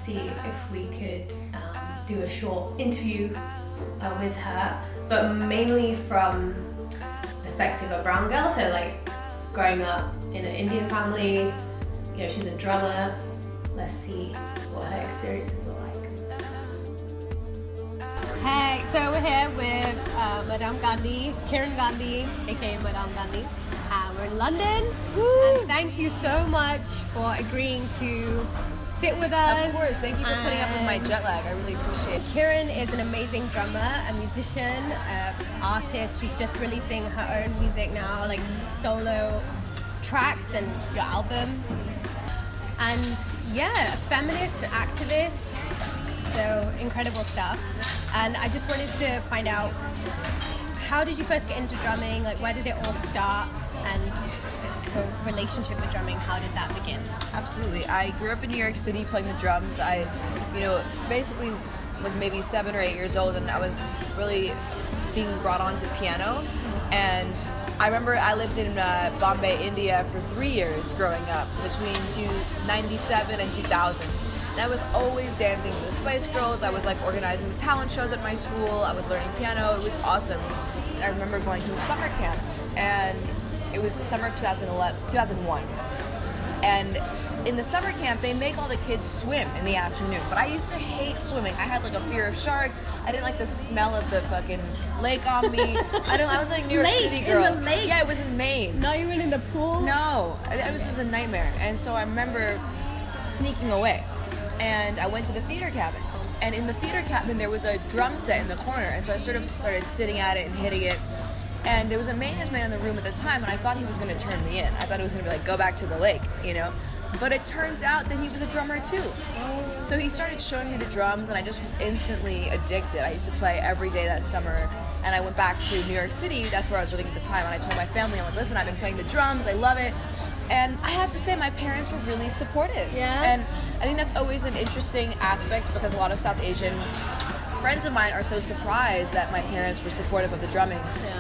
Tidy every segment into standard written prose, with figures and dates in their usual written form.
see if we could do a short interview with her, but mainly from perspective of brown girl. So like growing up in an Indian family, you know, she's a drummer. Let's see what her experiences were like. Hey, so we're here with Madame Gandhi, Kiran Gandhi, aka Madame Gandhi. We're in London. Woo! And thank you so much for agreeing to sit with us. Of course, thank you for putting up with my jet lag. I really appreciate it. Kiran is an amazing drummer, a musician, an artist. She's just releasing her own music now, like solo tracks and your album. And yeah, a feminist, an activist, so incredible stuff. And I just wanted to find out, how did you first get into drumming? Like, where did it all start? And your relationship with drumming, how did that begin? Absolutely. I grew up in New York City playing the drums. I, basically was maybe 7 or 8 years old, and I was really being brought onto piano. And I remember I lived in Bombay, India for 3 years growing up, between 97 and 2000. And I was always dancing with the Spice Girls. I was like organizing the talent shows at my school. I was learning piano. It was awesome. I remember going to a summer camp, and it was the summer of 2001. And in the summer camp, they make all the kids swim in the afternoon. But I used to hate swimming. I had like a fear of sharks. I didn't like the smell of the fucking lake on me. I was like New York City girl. In the lake? Yeah, it was in Maine. Not even in the pool? No, it was just a nightmare. And so I remember sneaking away. And I went to the theater cabin. And in the theater cabin, there was a drum set in the corner. And so I sort of started sitting at it and hitting it. And there was a maintenance man in the room at the time, and I thought he was going to turn me in. I thought it was going to be like, go back to the lake, But it turns out that he was a drummer too. So he started showing me the drums, and I just was instantly addicted. I used to play every day that summer, and I went back to New York City. That's where I was living at the time, and I told my family, I'm like, listen, I've been playing the drums, I love it. And I have to say, my parents were really supportive. Yeah. And I think that's always an interesting aspect, because a lot of South Asian friends of mine are so surprised that my parents were supportive of the drumming. Yeah.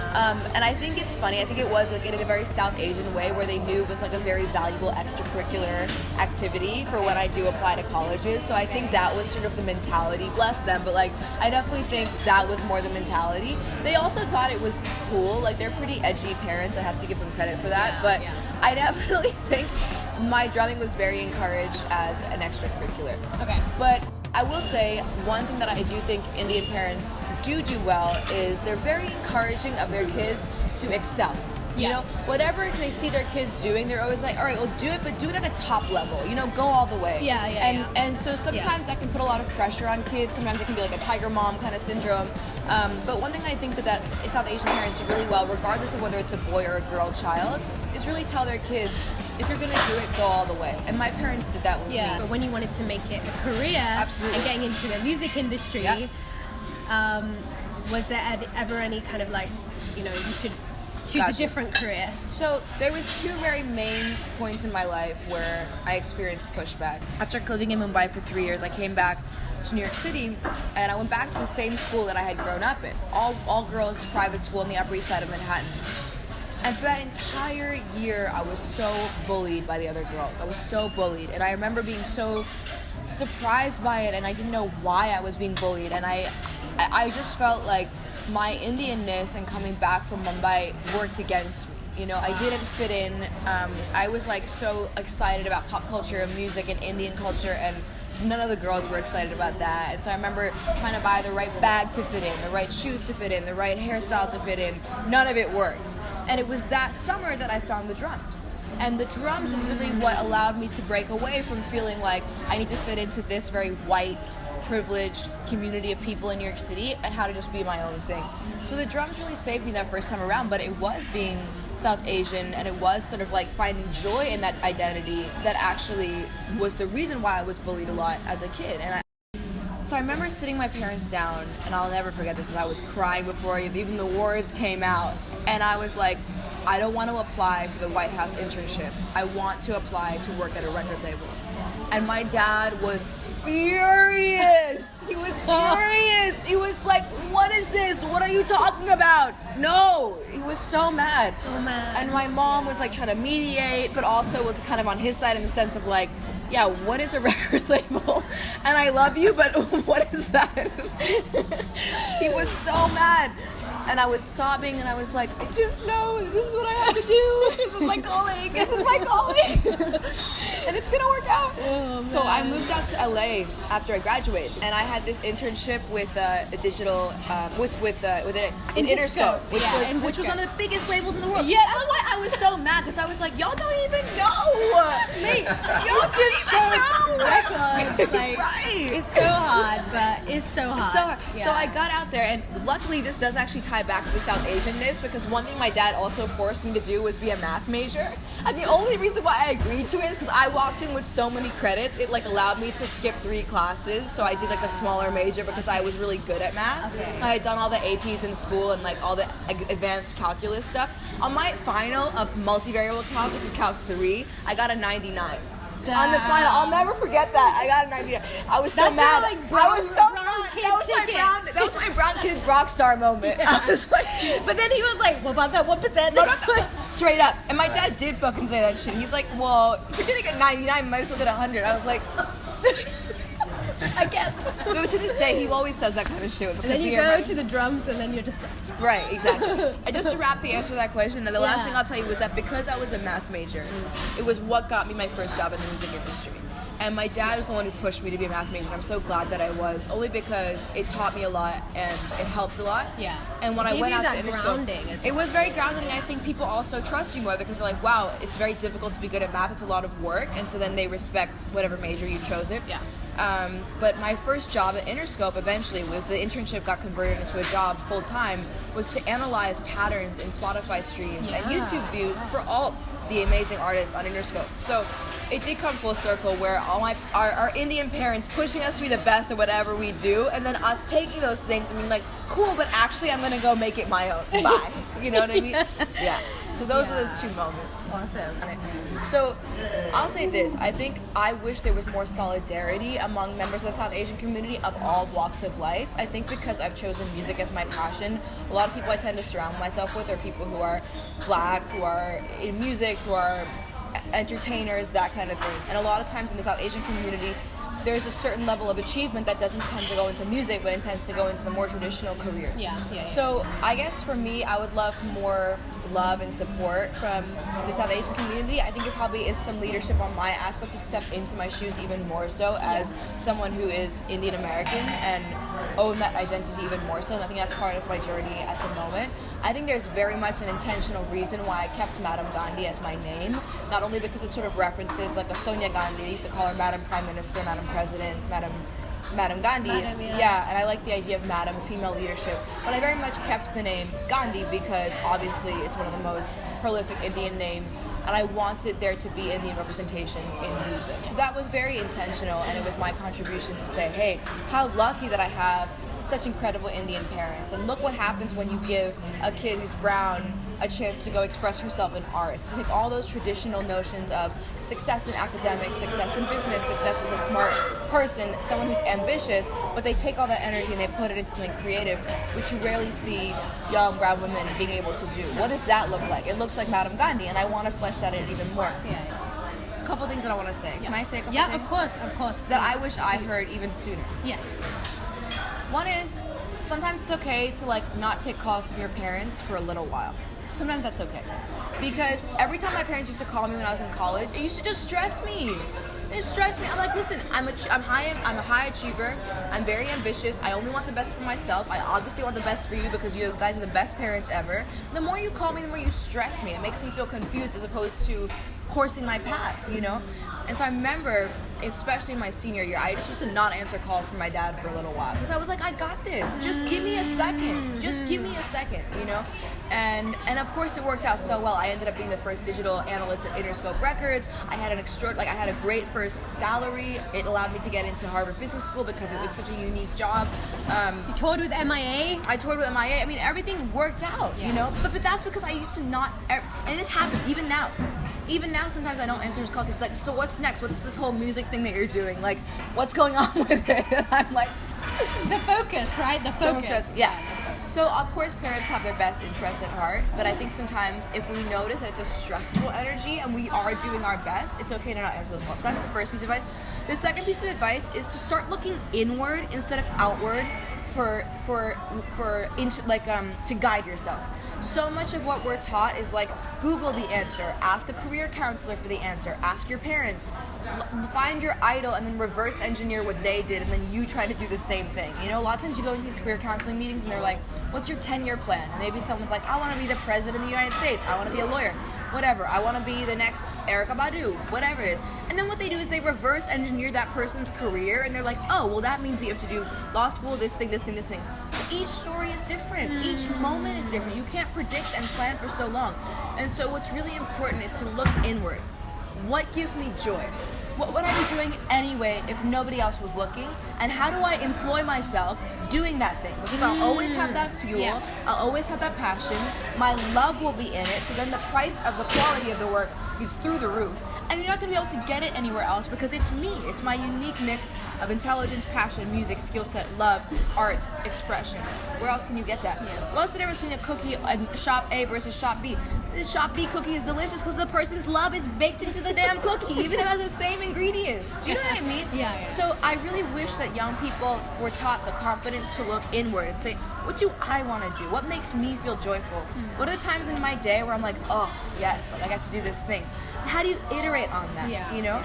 And I think it's funny. I think it was like in a very South Asian way, where they knew it was like a very valuable extracurricular activity for when I do apply to colleges. So I think that was sort of the mentality. Bless them, but like I definitely think that was more the mentality. They also thought it was cool. Like they're pretty edgy parents. I have to give them credit for that. Yeah, but yeah. I definitely think my drumming was very encouraged as an extracurricular. Okay. But I will say, one thing that I do think Indian parents do well is they're very encouraging of their kids to excel. Whatever they see their kids doing, they're always like, all right, well, do it, but do it at a top level. Go all the way. And so sometimes that can put a lot of pressure on kids. Sometimes it can be like a tiger mom kind of syndrome. But one thing I think that South Asian parents do really well, regardless of whether it's a boy or a girl child, is really tell their kids, if you're going to do it, go all the way. And my parents did that with me. But when you wanted to make it a career, Absolutely. And getting into the music industry, was there ever any kind of like, you should choose a different career? So there was 2 very main points in my life where I experienced pushback. After living in Mumbai for 3 years, I came back to New York City, and I went back to the same school that I had grown up in, all girls private school on the Upper East Side of Manhattan. And for that entire year, I was so bullied by the other girls. I was so bullied, and I remember being so surprised by it, and I didn't know why I was being bullied, and I just felt like my Indianness and coming back from Mumbai worked against me. I didn't fit in. I was like so excited about pop culture and music and Indian culture, and none of the girls were excited about that. And so I remember trying to buy the right bag to fit in, the right shoes to fit in, the right hairstyle to fit in. None of it worked. And it was that summer that I found the drums. And the drums was really what allowed me to break away from feeling like I need to fit into this very white, privileged community of people in New York City, and how to just be my own thing. So the drums really saved me that first time around, but it was being South Asian, and it was sort of like finding joy in that identity that actually was the reason why I was bullied a lot as a kid. So I remember sitting my parents down, and I'll never forget this because I was crying before even the words came out. And I was like, I don't want to apply for the White House internship. I want to apply to work at a record label. And my dad was furious. He was furious. He was like, what is this? What are you talking about? No. He was so mad. Oh, man. And my mom was like trying to mediate, but also was kind of on his side in the sense of like, yeah, what is a record label? And I love you, but what is that? He was so mad. And I was sobbing, and I was like, I just know this is what I have to do. This is my calling. This is my calling. And it's going to work out. Oh, so I moved out to LA after I graduated. And I had this internship with a digital, with an Interscope, which was one of the biggest labels in the world. Yeah, that's why I was so mad, because I was like, y'all don't even know. Mate, y'all didn't even know. Records, like, right. It's so hard, but it's so hard. So hard. Yeah. So I got out there, and luckily this does actually tie back to the South Asianness, because one thing my dad also forced me to do was be a math major. And the only reason why I agreed to it is because I walked in with so many credits, it like allowed me to skip 3 classes. So I did like a smaller major because I was really good at math. Okay. I had done all the APs in school and like all the advanced calculus stuff. On my final of multivariable calc, which is Calc 3, I got a 99. On the final, I'll never forget that. I got a 99. I was so That's mad. Like I was so brown mad. kid That was my brown kid rock star moment. Yeah. I was like, But then he was like, what about that 1%? no, straight up. And my dad did fucking say that shit. He's like, well, if you're gonna get 99, you might as well get 100. I was like, I can't. But to this day, he always says that kind of shit. And then you go to the drums, and then you're just like, right, exactly. And just to wrap the answer to that question, and the last thing I'll tell you was that because I was a math major, it was what got me my first job in the music industry. And my dad was the one who pushed me to be a math major, and I'm so glad that I was, only because it taught me a lot and it helped a lot. Yeah. And when I Gave went you out that to Interscope, grounding as it well. was very grounding, and I think people also trust you more because they're like, wow, it's very difficult to be good at math, it's a lot of work, and so then they respect whatever major you chose it. Yeah. But my first job at Interscope eventually was the internship got converted into a job full time, was to analyze patterns in Spotify streams and YouTube views for all the amazing artists on Interscope. So it did come full circle where all our Indian parents pushing us to be the best at whatever we do, and then us taking those things and being like, cool, but actually I'm gonna go make it my own. Bye. You know what I mean? Yeah. So those are those 2 moments. awesome. So I'll say this, I think I wish there was more solidarity among members of the South Asian community of all walks of life. I think because I've chosen music as my passion, a lot of people I tend to surround myself with are people who are black, who are in music, who are entertainers, that kind of thing. And a lot of times in the South Asian community, there's a certain level of achievement that doesn't tend to go into music, but it tends to go into the more traditional careers. Yeah. So I guess for me, I would love more love and support from the South Asian community. I think it probably is some leadership on my aspect to step into my shoes even more so as someone who is Indian American and own that identity even more so, and I think that's part of my journey at the moment. I think there's very much an intentional reason why I kept Madame Gandhi as my name, not only because it sort of references like a Sonia Gandhi, I used to call her Madam Prime Minister, Madam President, Madam Gandhi. Madam, and I like the idea of Madam, female leadership. But I very much kept the name Gandhi because obviously it's one of the most prolific Indian names, and I wanted there to be Indian representation in music. So that was very intentional, and it was my contribution to say, hey, how lucky that I have such incredible Indian parents. And look what happens when you give a kid who's brown a chance to go express herself in arts, to take all those traditional notions of success in academics, success in business, success as a smart person, someone who's ambitious, but they take all that energy and they put it into something creative, which you rarely see young brown women being able to do. What does that look like? It looks like Madame Gandhi, and I want to flesh that out even more. A couple things that I want to say. Can I say a couple things? Yeah, of course. That I wish I heard even sooner. Yes. One is, sometimes it's okay to like not take calls from your parents for a little while. Sometimes that's okay. Because every time my parents used to call me when I was in college, it used to just stress me. It stressed me. I'm like, listen, I'm a high achiever. I'm very ambitious. I only want the best for myself. I obviously want the best for you because you guys are the best parents ever. The more you call me, the more you stress me. It makes me feel confused as opposed to coursing my path, you know? And so I remember, especially in my senior year, I just used to not answer calls from my dad for a little while because I was like, I got this. Just give me a second. Just give me a second, you know? And of course it worked out so well. I ended up being the first digital analyst at Interscope Records. I had I had a great first salary. It allowed me to get into Harvard Business School because it was such a unique job. You toured with M.I.A? I toured with M.I.A. I mean, everything worked out, you know? But that's because I used to not, and this happened even now. Even now, sometimes I don't answer his call because it's like, so what's next? What's this whole music thing that you're doing? Like, what's going on with it? And I'm like, The focus, right? The focus. Yeah. So, of course, parents have their best interests at heart, but I think sometimes if we notice that it's a stressful energy and we are doing our best, it's okay to not answer those calls. So that's the first piece of advice. The second piece of advice is to start looking inward instead of outward to guide yourself. So much of what we're taught is like, Google the answer, ask a career counselor for the answer, ask your parents, find your idol and then reverse engineer what they did, and then you try to do the same thing. You know, a lot of times you go into these career counseling meetings and they're like, what's your 10-year plan? And maybe someone's like, I want to be the president of the United States, I want to be a lawyer, whatever, I want to be the next Erykah Badu, whatever it is. And then what they do is they reverse engineer that person's career, and they're like, oh, well, that means that you have to do law school, this thing, this thing, this thing. But each story is different. Each moment is different. You can't predict and plan for so long. And so what's really important is to look inward. What gives me joy? What would I be doing anyway if nobody else was looking? And how do I employ myself doing that thing? Because I'll always have that fuel, I'll always have that passion, my love will be in it, so then the price of the quality of the work is through the roof. And you're not going to be able to get it anywhere else because it's me. It's my unique mix of intelligence, passion, music, skill set, love, art, expression. Where else can you get that? Yeah. What's the difference between a cookie in shop A versus shop B? The shop B cookie is delicious because the person's love is baked into the damn cookie, even if it has the same ingredients. Do you know what I mean? Yeah. So I really wish that young people were taught the confidence to look inward and say, what do I want to do? What makes me feel joyful? What are the times in my day where I'm like, oh, yes, like I got to do this thing? How do you iterate on that, you know?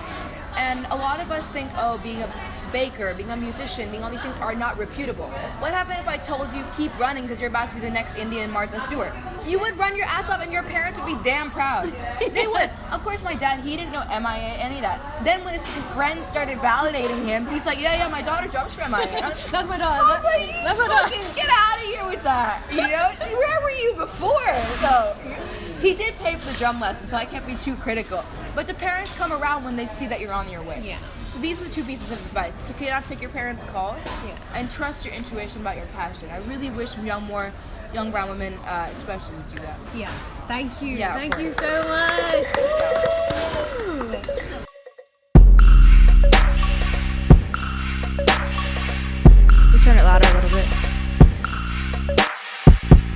And a lot of us think, oh, being a baker, being a musician, being all these things are not reputable. What happened if I told you keep running because you're about to be the next Indian Martha Stewart? You would run your ass off and your parents would be damn proud. They would. Of course, my dad, he didn't know M.I.A, any of that. Then when his friends started validating him, he's like, yeah, my daughter jumps for M.I.A. That's my daughter. Oh, but That's my daughter. Get out of here with that. You know? Where were you before? So he did pay for the drum lesson, so I can't be too critical. But the parents come around when they see that you're on your way. Yeah. So these are the two pieces of advice. It's okay not to take your parents' calls, and trust your intuition about your passion. I really wish more young brown women especially would do that. Yeah. Thank you. Yeah, Thank you course. so much. Woo! Let's turn it louder a little bit.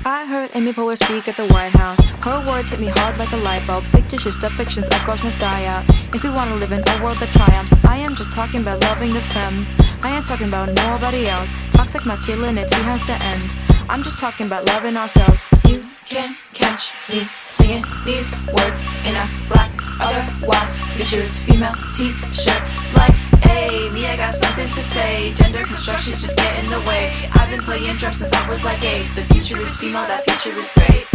I heard Amy Poehler speak at the White House. Her words hit me hard like a light bulb. Fictitious depictions of girls must die out. If we want to live in a world that triumphs, I am just talking about loving the femme. I ain't talking about nobody else. Toxic masculinity has to end. I'm just talking about loving ourselves. You can't catch me singing these words in a black, otherwise futurist female t-shirt. Like, hey, me, I got something to say. Gender construction just get in the way. I've been playing drums since I was like 8. The future is female, that future is great.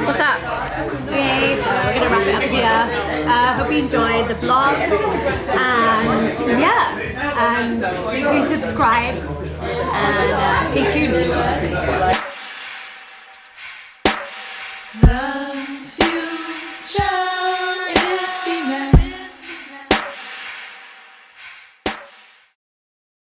What's up? Okay, so we're gonna wrap it up here. Hope you enjoyed the vlog, and make sure you subscribe and stay tuned.